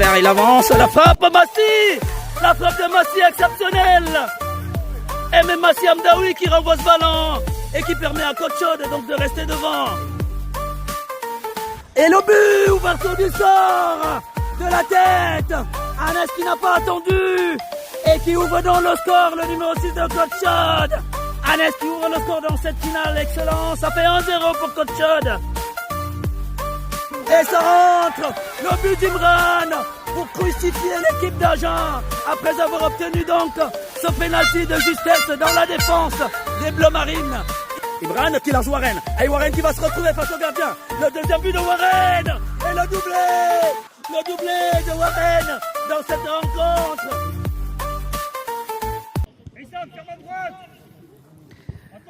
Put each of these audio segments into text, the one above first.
travers, il avance, la frappe Massi. La frappe de Massi exceptionnelle. Et même Massi Amdaoui qui renvoie ce ballon et qui permet à Côte Chaude donc de rester devant. Et le but, ouverture du sort de la tête. Anes qui n'a pas attendu et qui ouvre donc le score, le numéro 6 de Côte Chaude. Anes qui ouvre le score dans cette finale, excellent. Ça fait 1-0 pour Côte Chaude. Et ça rentre, le but d'Imran pour crucifier l'équipe d'Agen après avoir obtenu donc ce pénalty de justesse dans la défense des Bleus Marines. Imran qui lance Warren, et Warren qui va se retrouver face au gardien. Le deuxième but de Warren et le doublé de Warren dans cette rencontre.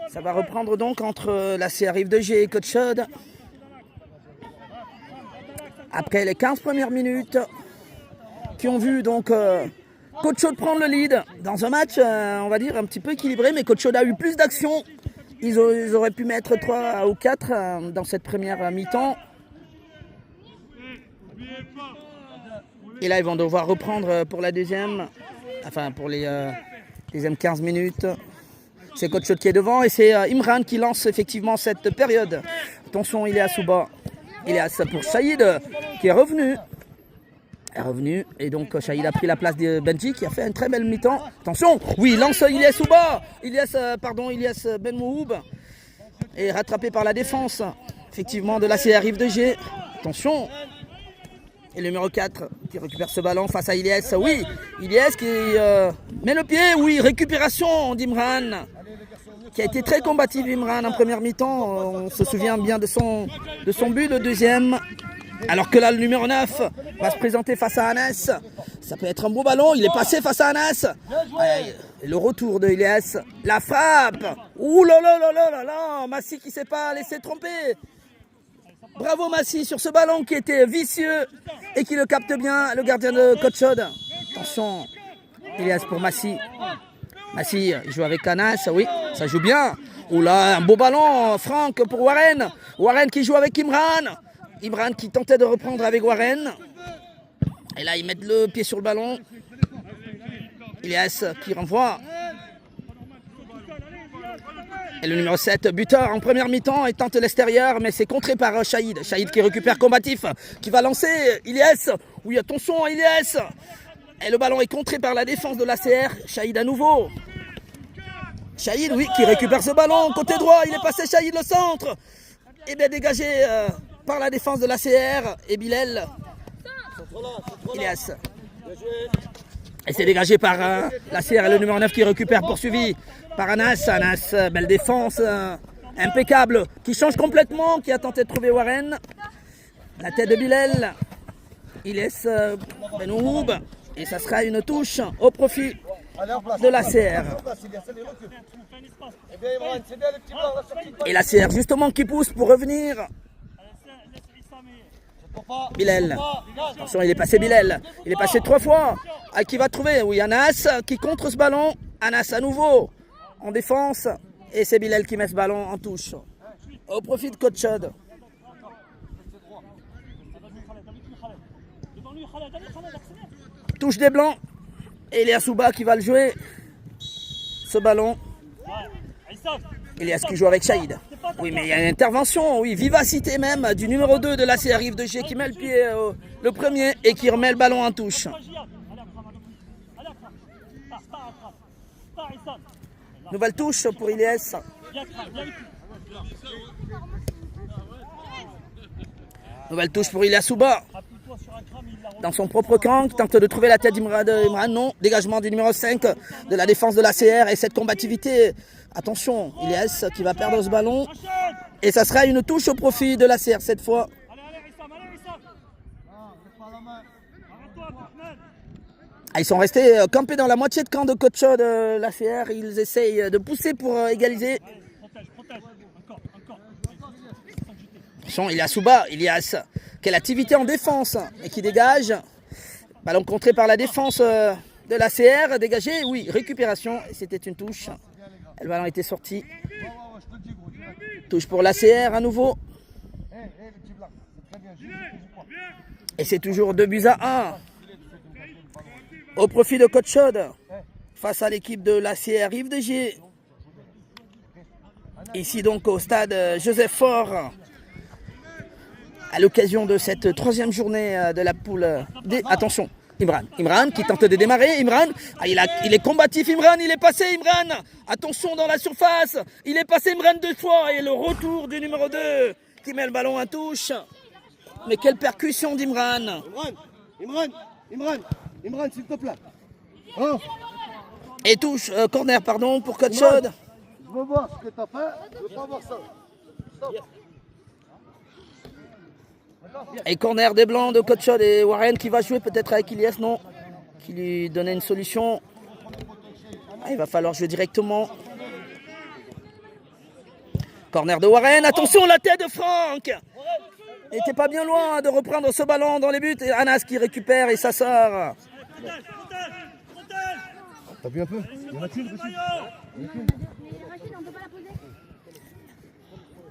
Ça va reprendre donc entre la CR Rive-de-Gier et Côte Chaude. Après les 15 premières minutes qui ont vu donc Côte Chaude prendre le lead dans un match, on va dire, un petit peu équilibré, mais Côte Chaude a eu plus d'actions. Ils auraient pu mettre 3 ou 4 dans cette première mi-temps. Et là, ils vont devoir reprendre pour la deuxième, enfin pour les deuxièmes 15 minutes. C'est Côte Chaude qui est devant et c'est Imran qui lance effectivement cette période. Attention, il est à Souba. Il est à ça pour Shahid qui est revenu. Et donc Shahid a pris la place de Benji qui a fait une très belle mi-temps. Attention, oui, il lance Ilyes Souba. Ilyes Ben Mouhoub est rattrapé par la défense effectivement de la CR Rive-de-Gier. Attention. Et le numéro 4 qui récupère ce ballon face à Ilyes. Oui, Ilyes qui met le pied. Oui, récupération d'Imran. Qui a été très combatif Imran en première mi-temps. On se souvient bien de son but, le deuxième. Alors que là, le numéro 9 va se présenter face à Anas. Ça peut être un beau ballon. Il est passé face à Anas. Et le retour de Ilyes. La frappe. Ouh là là là là là là. Massi qui ne s'est pas laissé tromper. Bravo Massi sur ce ballon qui était vicieux et qui le capte bien, le gardien de Côte Chaude. Attention, Ilyes pour Massi. Massi, il joue avec Anas, oui, ça joue bien. Oula, un beau ballon, Franck pour Warren. Warren qui joue avec Imran. Imran qui tentait de reprendre avec Warren. Et là, ils mettent le pied sur le ballon. Ilyes qui renvoie. Et le numéro 7, buteur en première mi-temps, il tente l'extérieur, mais c'est contré par Shahid. Shahid qui récupère combatif, qui va lancer Ilyes. Oui, attention, Ilyes. Et le ballon est contré par la défense de l'ACR. Shahid à nouveau. Shahid, oui, qui récupère ce ballon. Côté droit, il est passé Shahid le centre. Et bien dégagé par la défense de l'ACR. Et Bilal. Ilyes. Et c'est dégagé par l'ACR et le numéro 9 qui récupère, poursuivi par Anas. Anas, belle défense. Impeccable. Qui change complètement. Qui a tenté de trouver Warren. La tête de Bilal. Ilyes Ben Mouhoub. Et ça sera une touche au profit de l'ACR. Et l'ACR justement qui pousse pour revenir. Bilal. Attention, il est passé Bilal. Il est passé 3 fois. Ah, qui va trouver? Oui, Anas qui contre ce ballon. Anas à nouveau en défense. Et c'est Bilal qui met ce ballon en touche. Au profit de Côte Chaude. Touche des Blancs. Et Ilyes Souba qui va le jouer. Ce ballon. Ilyes qui joue avec Shahid. Oui, mais il y a une intervention, oui, vivacité même du numéro 2 de la CR Rive-de-Gier qui met le pied le premier et qui remet le ballon en touche. Nouvelle touche pour Ilyes. Nouvelle touche pour Ilyes Souba. Dans son propre camp, qui tente de trouver la tête d'Imran. Non, dégagement du numéro 5 de la défense de l'ACR et cette combativité. Attention, Ilyes qui va perdre ce ballon. Et ça sera une touche au profit de l'ACR cette fois. Ah, ils sont restés campés dans la moitié de camp de Côte Chaude, l'ACR. Ils essayent de pousser pour égaliser. Attention, Ilyes Souba, Ilyes. Quelle activité en défense et qui dégage. Ballon contré par la défense de l'ACR. Dégagé, oui, récupération. C'était une touche. Le ballon était sorti. Touche pour l'ACR à nouveau. Et c'est toujours 2-1. au profit de Côte Chaude face à l'équipe de l'ACR Rive de Gier. Ici donc au stade Joseph Faure, à l'occasion de cette troisième journée de la poule. Attention, Imran qui tente de démarrer. Imran, il est combatif. Imran, il est passé. Imran, attention dans la surface. Il est passé Imran 2 fois et le retour du numéro 2 qui met le ballon à touche. Mais quelle percussion d'Imran. Imran, s'il te plaît. Oh. Et touche, corner pardon pour Côte Chaude. Je veux voir ce que tu as fait, je veux pas voir ça. Stop. Et corner des Blancs de Côte Chaude et Warren qui va jouer peut-être avec Ilyes, non, qui lui donnait une solution. Il va falloir jouer directement. Corner de Warren, attention la tête de Franck. Il n'était pas bien loin de reprendre ce ballon dans les buts. Et Anas qui récupère et ça sort. T'as vu un peu? Il y en a qu'une dessus.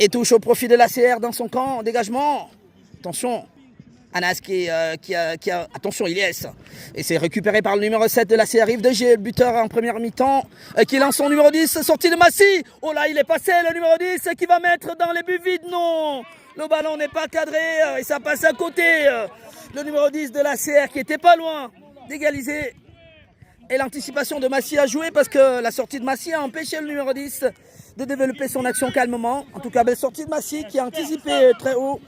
Et touche au profit de l'ACR dans son camp. Dégagement. Attention. Anas qui a attention, Ilyes. Et c'est récupéré par le numéro 7 de l'ACR Rive de Gier, le buteur en première mi-temps. Qui lance son numéro 10, sortie de Massy. Oh là, il est passé, le numéro 10 qui va mettre dans les buts vides. Non. Le ballon n'est pas cadré et ça passe à côté. Le numéro 10 de l'ACR qui était pas loin d'égaliser. Et l'anticipation de Massy a joué parce que la sortie de Massy a empêché le numéro 10 de développer son action calmement. En tout cas, belle sortie de Massy qui a anticipé très haut.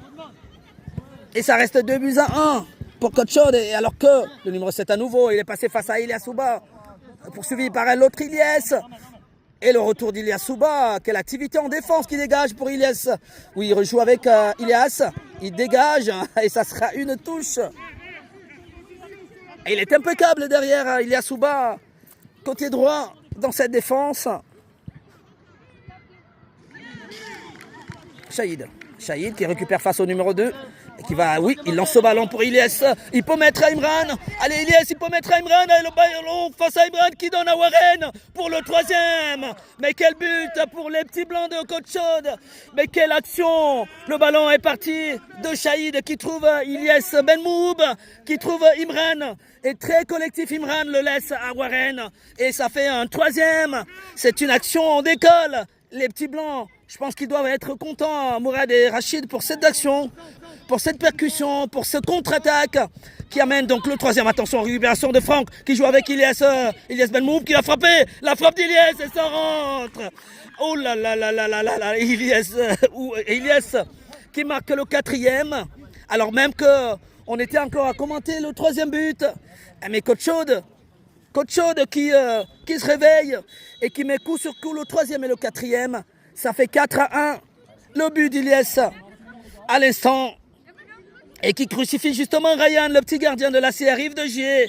Et ça reste 2-1 pour Côte Chaude. Et alors que le numéro 7 à nouveau, il est passé face à Ilyes Souba. Poursuivi par l'autre Ilyes. Et le retour d'Ilyes Souba. Quelle activité en défense qui dégage pour Ilyes. Oui, il rejoue avec Ilyes. Il dégage et ça sera une touche. Et il est impeccable derrière Ilyes Souba. Côté droit dans cette défense. Shahid qui récupère face au numéro 2. Et qui va, oui, il lance ce ballon pour Ilyes. Il peut mettre à Imran. Allez, Ilyes, il peut mettre à Imran. Et le ballon face à Imran qui donne à Warren pour le 3e. Mais quel but pour les petits blancs de Côte Chaude. Mais quelle action. Le ballon est parti de Shahid qui trouve Ilyes Benmoub, qui trouve Imran. Et très collectif, Imran le laisse à Warren. Et ça fait un 3e. C'est une action en décolle. Les petits blancs, je pense qu'ils doivent être contents, Mourad et Rachid, pour cette action, pour cette percussion, pour ce contre-attaque qui amène donc le 3e. Attention, récupération de Franck qui joue avec Ilyes Benmoub qui l'a frappé. La frappe d'Ilyes et ça rentre. Oh là là là là là là là, Ilyes qui marque le 4e. Alors même qu'on était encore à commenter le 3e but. Mais Côte Chaude qui se réveille et qui met coup sur coup le 3e et le 4e. Ça fait 4-1. Le but d'Ilyes à l'instant. Et qui crucifie justement Ryan, le petit gardien de l'ACR Rive de Gier.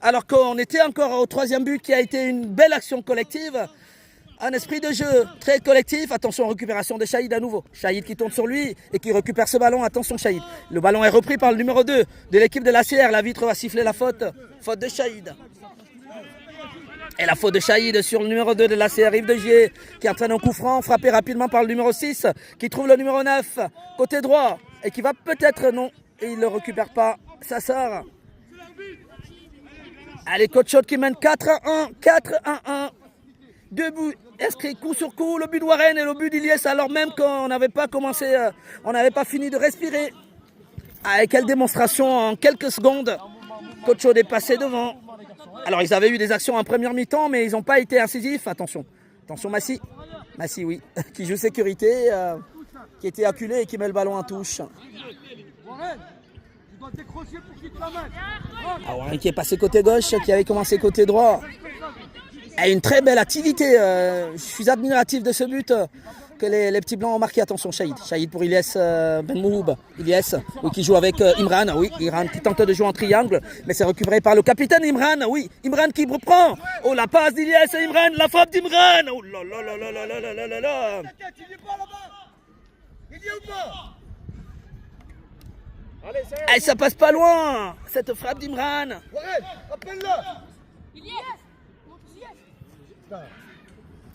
Alors qu'on était encore au 3e but qui a été une belle action collective. Un esprit de jeu très collectif. Attention, récupération de Shahid à nouveau. Shahid qui tourne sur lui et qui récupère ce ballon. Attention Shahid. Le ballon est repris par le numéro 2 de l'équipe de l'ACR. La vitre va siffler la faute. Faute de Shahid. Et la faute de Shahid sur le numéro 2 de l'ACR Rive de Gier qui entraîne un coup franc frappé rapidement par le numéro 6 qui trouve le numéro 9 côté droit et qui va peut-être non et il ne le récupère pas. Ça sort. Allez, Côte Chaude qui mène 4-1. 4-1-1. 2 buts inscrits coup sur coup. Le but de Warren et le but d'Ilyes alors même qu'on n'avait pas commencé, on n'avait pas fini de respirer. Ah, quelle démonstration en quelques secondes. Côte Chaude est passé devant. Alors, ils avaient eu des actions en première mi-temps, mais ils n'ont pas été incisifs. Attention, Massy. Massy, oui, qui joue sécurité, qui était acculé et qui met le ballon en touche. Warren qui est passé côté gauche, qui avait commencé côté droit. Et une très belle activité. Je suis admiratif de ce but que les petits blancs ont marqué. Attention, Shahid pour Ilyes Benmoub. Ilyes, oui, qui joue avec Imran. Oui, Imran qui tente de jouer en triangle, mais c'est récupéré par le capitaine Imran. Oui, Imran qui reprend. Oh, la passe d'Ilyes et Imran, la frappe d'Imran. Oh là là là là là là là là là. Il y est ou pas? Allez, ça passe pas loin, cette frappe d'Imran. Appelle-le.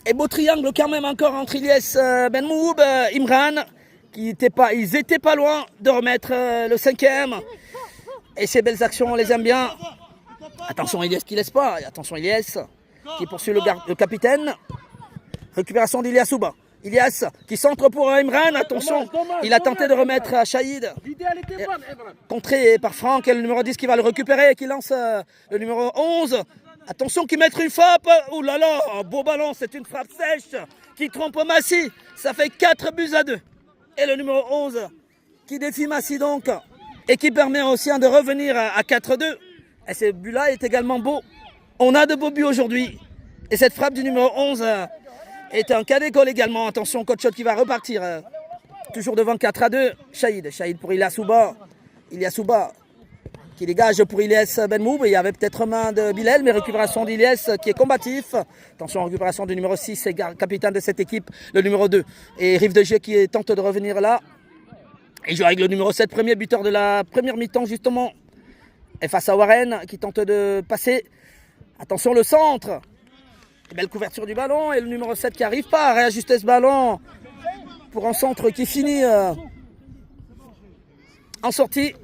Et beau triangle quand même encore entre Ilyes Benmoub, Imran, ils étaient pas loin de remettre le 5e. Et ces belles actions, on les aime bien. Attention Ilyes qui laisse pas. Et attention Ilyes qui poursuit le capitaine. Récupération d'Ilias Souba. Ilyes qui centre pour Imran. Attention, il a tenté de remettre à Shahid. Contré par Franck et le numéro 10 qui va le récupérer. Qui lance le numéro 11. Attention qui met une frappe. Ouh là là, beau ballon. C'est une frappe sèche qui trompe Massy. Ça fait 4-2. Et le numéro 11 qui défie Massy donc. Et qui permet aussi de revenir à 4-2. Et ce but-là est également beau. On a de beaux buts aujourd'hui. Et cette frappe du numéro 11 est un cas d'école également. Attention, coach shot qui va repartir. Toujours devant 4-2. Shahid pour Ilyas Souba. Ilyas Souba qui dégage pour Ilyes Benmoub. Il y avait peut-être main de Bilal, mais récupération d'Ilyes qui est combatif. Attention, récupération du numéro 6, c'est capitaine de cette équipe, le numéro 2. Et Rive de G qui tente de revenir là. Il joue avec le numéro 7, premier buteur de la première mi-temps justement. Et face à Warren qui tente de passer. Attention le centre. Belle couverture du ballon et le numéro 7 qui n'arrive pas à réajuster ce ballon. Pour un centre qui finit en sortie.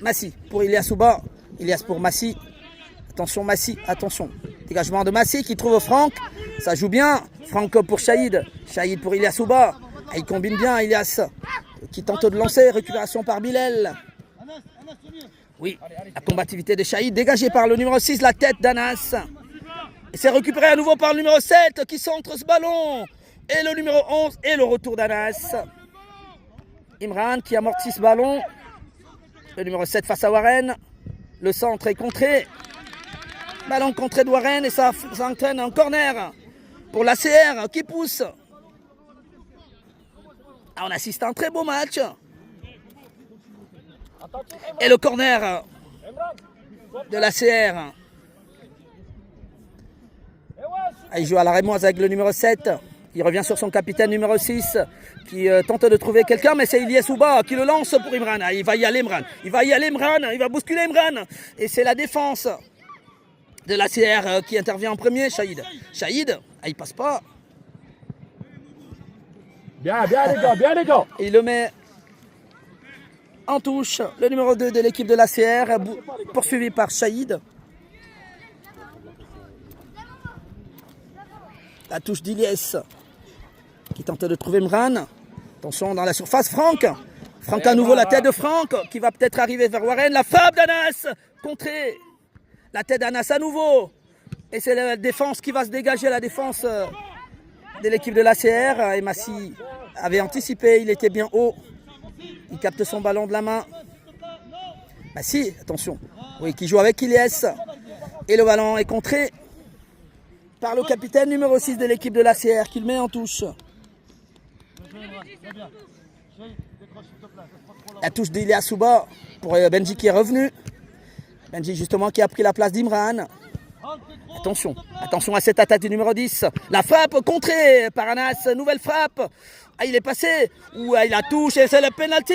Massy pour Ilyas Souba. Ilyas pour Massy. Attention Massy, attention. Dégagement de Massy qui trouve Franck. Ça joue bien. Franck pour Shahid. Shahid pour Ilyas Souba. Il combine bien Ilyas qui tente de lancer. Récupération par Bilal. Oui, la combativité de Shahid dégagée par le numéro 6, la tête d'Anas. Et c'est récupéré à nouveau par le numéro 7 qui centre ce ballon. Et le numéro 11 et le retour d'Anas. Imran qui amortit ce ballon. Le numéro 7 face à Warren. Le centre est contré. Ballon contré de Warren et ça entraîne un corner pour l'ACR qui pousse. On assiste à un très beau match. Et le corner de l'ACR. Il joue à la rémoise avec le numéro 7. Il revient sur son capitaine numéro 6 qui tente de trouver quelqu'un, mais c'est Ilyas Souba qui le lance pour Imran. Il va y aller Imran. Il va bousculer Imran. Et c'est la défense de l'ACR qui intervient en premier. Shahid, il passe pas. Bien les gars. Et il le met en touche. Le numéro 2 de l'équipe de l'ACR, poursuivi par Shahid. La touche d'Ilyes qui tente de trouver Imran. Attention dans la surface, Franck à nouveau, la tête de Franck qui va peut-être arriver vers Warren. La frappe d'Anas, contrée. La tête d'Anas à nouveau. Et c'est la défense qui va se dégager, la défense de l'équipe de l'ACR. Et Massy avait anticipé, il était bien haut. Il capte son ballon de la main. Massy, attention. Oui, qui joue avec Ilyes. Et le ballon est contré par le capitaine numéro 6 de l'équipe de l'ACR qui le met en touche. La touche d'Ilyas Souba pour Benji qui est revenu. Benji justement qui a pris la place d'Imran. Attention à cette attaque du numéro 10. La frappe contrée par Anas, nouvelle frappe. Il est passé, il a touché, c'est le penalty.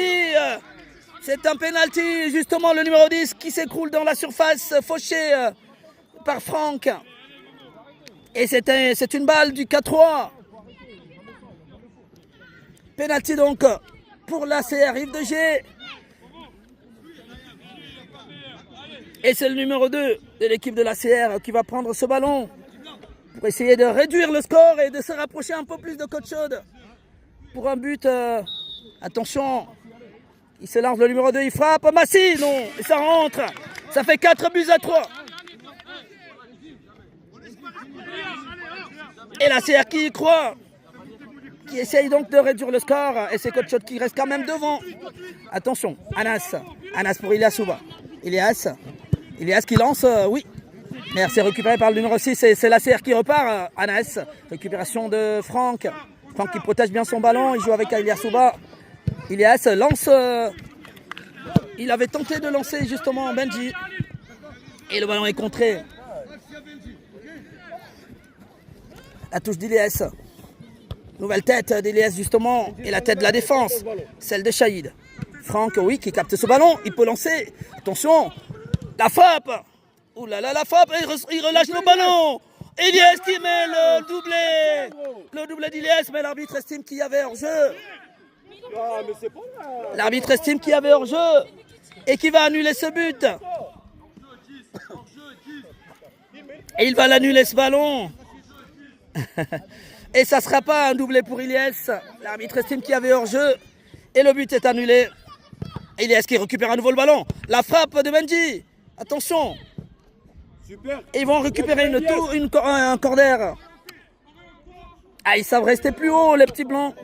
C'est un penalty, justement le numéro 10 qui s'écroule dans la surface, fauché par Franck. Et c'est une balle du 4-3. Penalty donc pour l'ACR Rive de G. Et c'est le numéro 2 de l'équipe de l'ACR qui va prendre ce ballon pour essayer de réduire le score et de se rapprocher un peu plus de Côte Chaude. Pour un but, attention, il se lance le numéro 2, il frappe, Massy, non, et ça rentre. Ça fait 4-3. Et l'ACR qui y croit, qui essaye donc de réduire le score, et c'est Côte Chaude qui reste quand même devant. Attention, Anas pour Ilyas Souba. Ilyas qui lance, oui. Mais c'est récupéré par le numéro 6 et c'est l'ACR qui repart. Anas, récupération de Franck. Franck qui protège bien son ballon, il joue avec Ilyas Souba. Ilyas lance, il avait tenté de lancer justement Benji. Et le ballon est contré. La touche d'Ilyas. Nouvelle tête d'Ilyas justement. Et la tête de la défense, celle de Shahid. Franck, oui, qui capte ce ballon, il peut lancer. Attention, la frappe. Ouh là là, la frappe, il relâche le ballon. Ilyas qui met le doublé. Le doublé d'Ilyas, mais l'arbitre estime qu'il y avait hors-jeu. L'arbitre estime qu'il y avait hors-jeu et qui va annuler ce but. Et il va l'annuler ce ballon. Et ça ne sera pas un doublé pour Ilyes. L'arbitre estime qu'il y avait hors-jeu. Et le but est annulé. Ilyes qui récupère à nouveau le ballon. La frappe de Benji. Attention. Et ils vont récupérer un corner. Ah, ils savent rester plus haut, les petits blancs.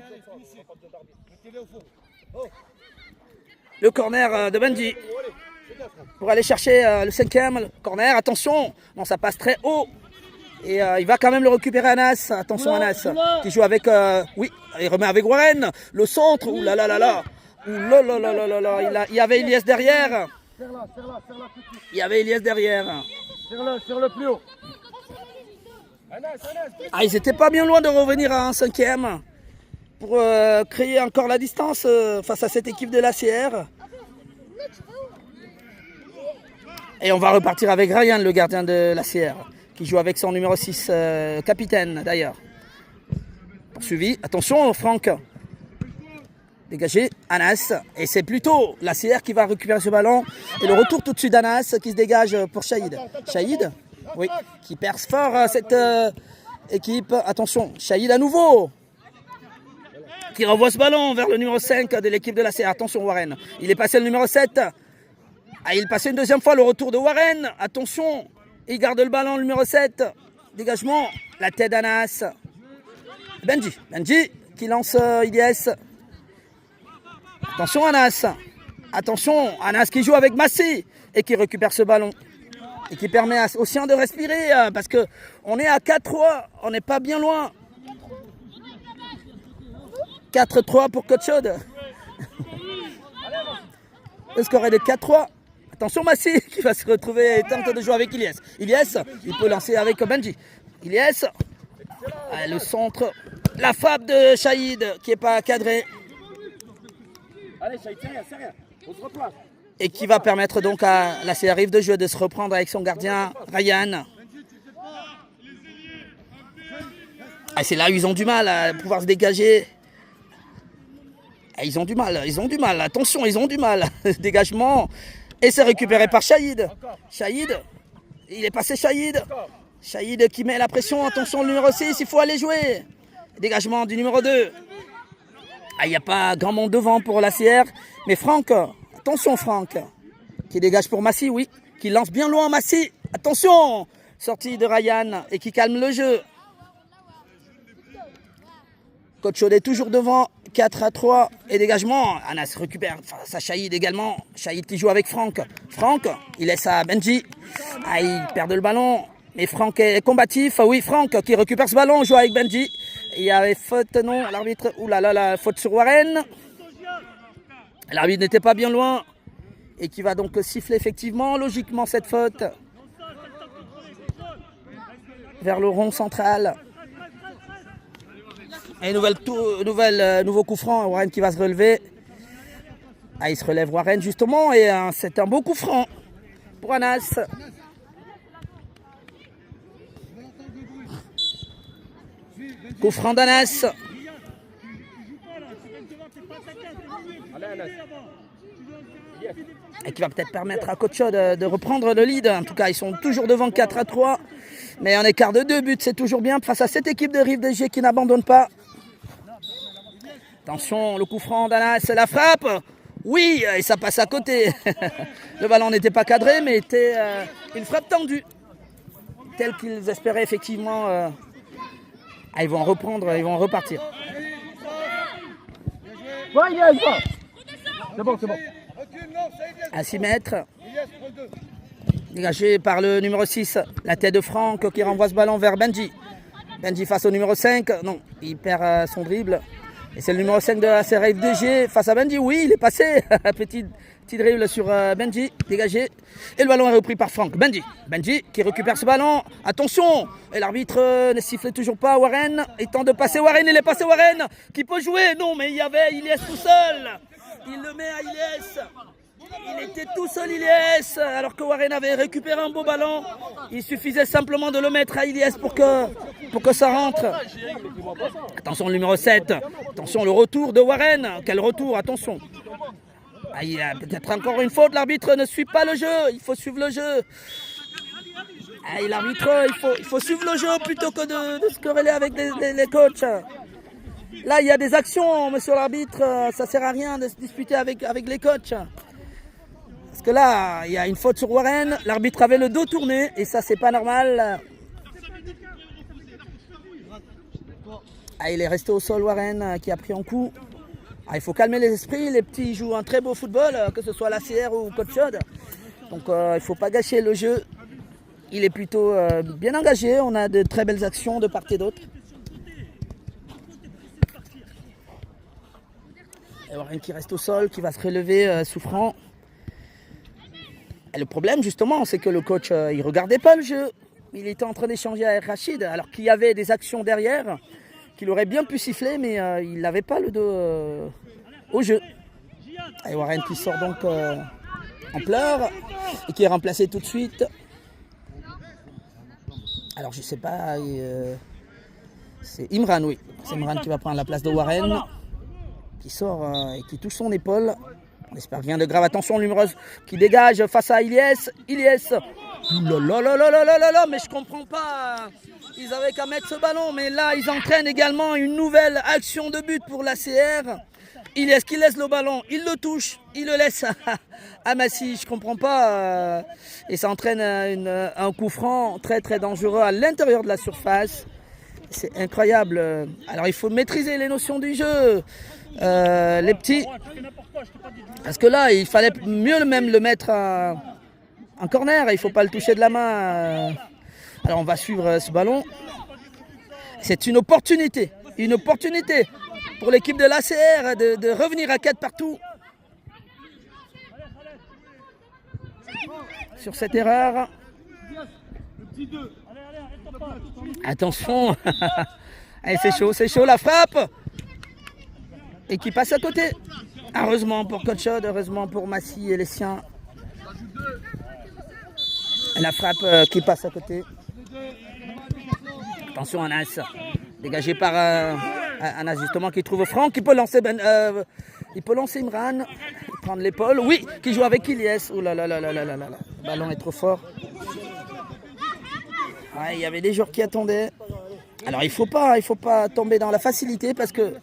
Le corner de Benji. Pour aller chercher le 5e corner. Attention. Non, ça passe très haut. Et il va quand même le récupérer Anas. Attention Anas. Qui joue avec... oui, il remet avec Warren. Le centre. Ouh là là là là. Ouh là là là là là. Il y avait Ilyes derrière. Il y avait Ilyes derrière. Sur le plus haut. Ah, ils n'étaient pas bien loin de revenir à un 5e pour créer encore la distance face à cette équipe de l'ACR. Et on va repartir avec Ryan, le gardien de l'ACR, qui joue avec son numéro 6, capitaine d'ailleurs. Poursuivi, attention Franck. Dégagé, Anas. Et c'est plutôt l'ACR qui va récupérer ce ballon. Et le retour tout de suite d'Anas qui se dégage pour Shahid. Shahid, oui, qui perce fort cette équipe. Attention, Shahid à nouveau. Qui renvoie ce ballon vers le numéro 5 de l'équipe de l'ACR. Attention Warren, il est passé le numéro 7. Ah, il passait une deuxième fois le retour de Warren. Attention, il garde le ballon, le numéro 7. Dégagement, la tête d'Anas. Benji qui lance Ilyes. Attention Anas. Attention, Anas qui joue avec Massi et qui récupère ce ballon. Et qui permet aux siens de respirer parce qu'on est à 4-3, on n'est pas bien loin. 4-3 pour Coach Chaude. Le score est de 4-3. Attention Massi qui va se retrouver et tente de jouer avec Ilyes. Ilyes, il peut lancer avec Benji. Ilyes, le centre, la frappe de Shahid qui n'est pas cadrée. Allez, Shahid, c'est rien. On se replace. Et qui va permettre donc à la CRIF de jouer, de se reprendre avec son gardien Ryan. Ah, c'est là où ils ont du mal à pouvoir se dégager. Ah, ils ont du mal, attention, ils ont du mal. Dégagement. Et c'est récupéré par Shahid. Shahid, il est passé Shahid. Shahid qui met la pression, attention le numéro 6, il faut aller jouer. Dégagement du numéro 2. Ah, il n'y a pas grand monde devant pour la CR. Mais Franck, attention Franck, qui dégage pour Massi, oui. Qui lance bien loin Massi. Attention, sortie de Ryan et qui calme le jeu. Coach Chaude est toujours devant, 4-3 et dégagement. Anas récupère face à Shahid également. Shahid qui joue avec Franck. Franck, il laisse à Benji. Ah, il perd le ballon. Mais Franck est combatif. Oui, Franck qui récupère ce ballon, joue avec Benji. Il y avait faute, non, l'arbitre. Ouh là là, la faute sur Warren. L'arbitre n'était pas bien loin. Et qui va donc siffler effectivement, logiquement, cette faute. Vers le rond central. Et nouveau coup franc, Warren qui va se relever. Ah, il se relève Warren justement et c'est un beau coup franc pour Anas. Coup franc d'Anas. Et qui va peut-être permettre à Coach Chaude de reprendre le lead. En tout cas, ils sont toujours devant 4-3. Mais un écart de 2 buts, c'est toujours bien face à cette équipe de Rive DG qui n'abandonne pas. Attention, le coup franc d'Anas, la frappe. Oui, et ça passe à côté. Le ballon n'était pas cadré, mais était une frappe tendue. Telle qu'ils espéraient effectivement. Ah, ils vont reprendre, ils vont repartir. C'est bon. À 6 mètres. Dégagé par le numéro 6. La tête de Franck qui renvoie ce ballon vers Benji. Benji face au numéro 5. Non, il perd son dribble. Et c'est le numéro 5 de la CRFDG face à Benji. Oui, il est passé. Petit dribble sur Benji. Dégagé. Et le ballon est repris par Franck. Benji qui récupère ce ballon. Attention. Et l'arbitre ne siffle toujours pas. Warren. Il tente de passer. Warren, il est passé. Warren qui peut jouer. Non, mais il y avait Ilyes tout seul. Il le met à Ilyes. Il était tout seul Ilyes, alors que Warren avait récupéré un beau ballon. Il suffisait simplement de le mettre à Ilyes pour que ça rentre. Attention le numéro 7. Attention le retour de Warren. Quel retour, attention. Ah, il y a peut-être encore une faute, l'arbitre ne suit pas le jeu. Il faut suivre le jeu. Ah, et l'arbitre, il faut suivre le jeu plutôt que de se quereller avec les coachs. Là, il y a des actions, monsieur l'arbitre. Ça sert à rien de se disputer avec les coachs. Parce que là, il y a une faute sur Warren. L'arbitre avait le dos tourné et ça, c'est pas normal. Ah, il est resté au sol, Warren, qui a pris un coup. Ah, il faut calmer les esprits. Les petits jouent un très beau football, que ce soit l'ACR ou Coach Chaude. Donc, il ne faut pas gâcher le jeu. Il est plutôt bien engagé. On a de très belles actions de part et d'autre. Et Warren qui reste au sol, qui va se relever souffrant. Et le problème, justement, c'est que le coach, il ne regardait pas le jeu. Il était en train d'échanger avec Rachid, alors qu'il y avait des actions derrière qu'il aurait bien pu siffler, mais il n'avait pas le dos au jeu. Et Warren qui sort donc en pleurs et qui est remplacé tout de suite. Alors je sais pas, c'est Imran, oui. C'est Imran qui va prendre la place de Warren, qui sort et qui touche son épaule. On espère rien de grave. Attention, Lumreuse qui dégage face à Ilyes. Ilyes. Là, mais je comprends pas. Ils avaient qu'à mettre ce ballon, mais là, ils entraînent également une nouvelle action de but pour l'ACR. Ilyes qui laisse le ballon, il le touche, il le laisse à Massy. Je comprends pas. Et ça entraîne un coup franc très très dangereux à l'intérieur de la surface. C'est incroyable. Alors, il faut maîtriser les notions du jeu. Les petits, parce que là il fallait mieux même le mettre en corner, il ne faut pas le toucher de la main. Alors on va suivre ce ballon. C'est une opportunité pour l'équipe de l'ACR de revenir à 4 partout sur cette erreur. Attention. Allez, c'est chaud la frappe et qui passe à côté. Heureusement pour Coach Chaude, heureusement pour Massy et les siens. Et la frappe qui passe à côté. Attention Anas, dégagé par Anas justement qui trouve Franck, qui peut lancer Imran, prendre l'épaule, oui, qui joue avec Ilyes. Ouh là là là là là là là, le ballon est trop fort. Ouais, il y avait des joueurs qui attendaient. Alors il faut pas tomber dans la facilité parce que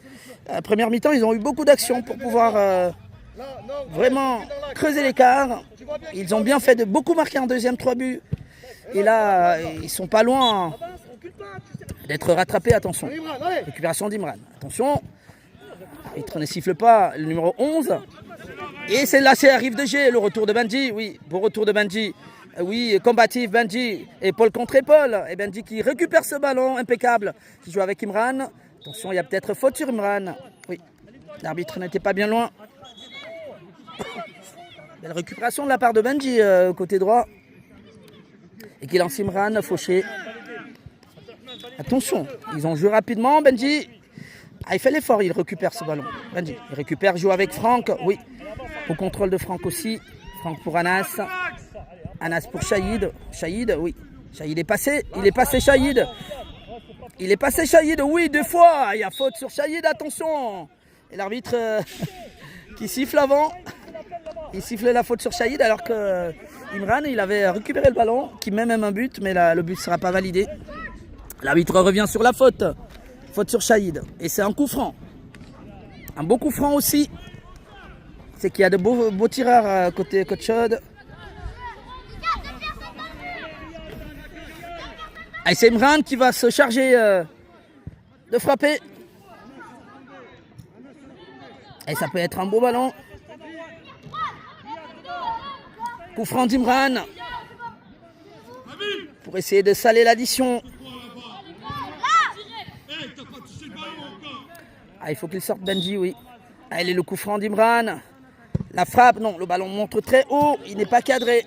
à la première mi-temps, ils ont eu beaucoup d'actions pour pouvoir vraiment creuser l'écart. Ils ont bien fait de beaucoup marquer en deuxième 3 buts. Et là, ils sont pas loin d'être rattrapés. Attention, récupération d'Imran. Attention, l'arbitre ne siffle pas, le numéro 11. Et c'est là, c'est arrive de G, le retour de Benji. Oui, beau retour de Benji. Oui, combatif, Benji, épaule contre épaule. Et Benji qui récupère ce ballon, impeccable, qui joue avec Imran. Attention, il y a peut-être faute sur Imran. Oui, l'arbitre n'était pas bien loin. Belle récupération de la part de Benji, côté droit. Et qui lance Imran, fauché. Attention, ils ont joué rapidement, Benji. Ah, il fait l'effort, il récupère ce ballon. Benji, il récupère, joue avec Franck. Oui, au contrôle de Franck aussi. Franck pour Anas. Anas pour Shahid. Shahid, oui. Shahid est passé. Il est passé, Shahid. Il est passé, Shahid. Oui, 2 fois. Il y a faute sur Shahid. Attention. Et l'arbitre qui siffle avant. Il siffle la faute sur Shahid alors que Imran, il avait récupéré le ballon, qui met même un but, mais le but ne sera pas validé. L'arbitre revient sur la faute. Faute sur Shahid. Et c'est un coup franc. Un beau coup franc aussi. C'est qu'il y a de beaux tireurs côté Coach Chaude. Et c'est Imran qui va se charger de frapper. Et ça peut être un beau ballon. Coup franc d'Imran. Pour essayer de saler l'addition. Ah, il faut qu'il sorte Benji, oui. Ah, il est le coup franc d'Imran. La frappe, non, le ballon monte très haut. Il n'est pas cadré.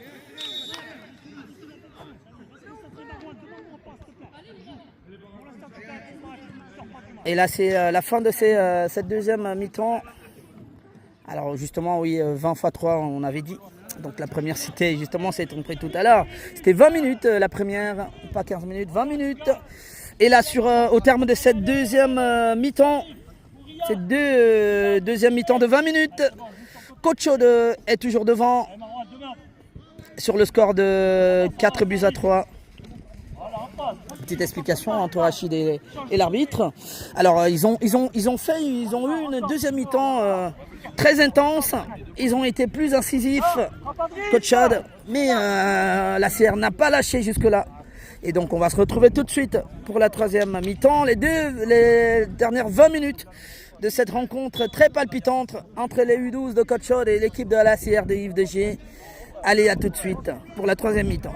Et là, c'est la fin de cette deuxième mi-temps. Alors justement, oui, 20 x 3, on avait dit. Donc la première, c'était justement, c'est trompé tout à l'heure. C'était 20 minutes la première, pas 15 minutes, 20 minutes. Et là, au terme de cette deuxième mi-temps, cette deuxième mi-temps de 20 minutes, Coach Chaude est toujours devant. sur le score de 4 buts à 3. Petite explication entre Rachid et l'arbitre. Alors ils ont eu une deuxième mi-temps très intense. Ils ont été plus incisifs que Tchad, mais la CR n'a pas lâché jusque-là. Et donc on va se retrouver tout de suite pour la troisième mi-temps. Les dernières 20 minutes de cette rencontre très palpitante entre les U12 de Côte-Chaude et l'équipe de la CR de Yves Degier. Allez, à tout de suite pour la troisième mi-temps.